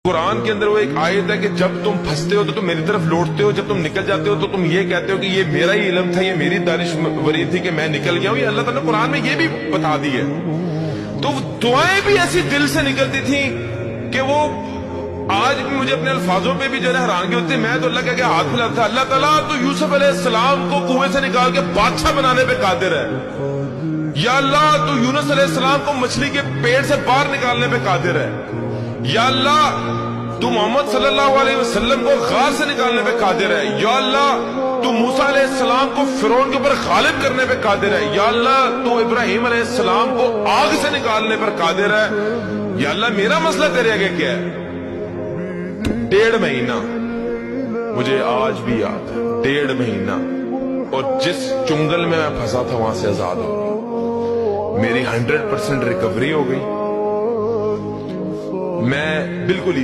قرآن کے اندر وہ ایک آیت ہے کہ جب تم پھنستے ہو تو تم میری طرف لوٹتے ہو، جب تم نکل جاتے ہو تو تم یہ کہتے ہو کہ یہ میرا ہی علم تھا، یہ میری دانشوری تھی کہ میں نکل گیا ہوں. یہ اللہ تعالیٰ نے قرآن میں یہ بھی بتا دی ہے. تو دعائیں بھی ایسی دل سے نکلتی تھیں کہ وہ آج بھی مجھے اپنے الفاظوں پہ بھی جو ہے حیرانگی ہوتی ہے. میں تو اللہ کے ہاتھ پھیلاتا تھا. اللہ تعالیٰ تو یوسف علیہ السلام کو کنویں سے نکال کے بادشاہ بنانے پہ قادر ہے. یا اللہ تو یونس علیہ السلام کو مچھلی کے پیٹ سے باہر نکالنے پہ قادر ہے. یا اللہ تو محمد صلی اللہ علیہ وسلم کو غار سے نکالنے پہ قادر ہے. یا اللہ تو موسیٰ علیہ السلام کو فرعون کے اوپر غالب کرنے پہ قادر ہے. یا اللہ تو ابراہیم علیہ السلام کو آگ سے نکالنے پر قادر ہے. یا اللہ میرا مسئلہ تیرے آگے کیا ہے؟ 1.5 مہینہ مجھے آج بھی یاد ہے. 1.5 مہینہ اور جس چنگل میں پھنسا تھا وہاں سے آزاد ہو گئی. میری 100% ریکوری ہو گئی. میں بالکل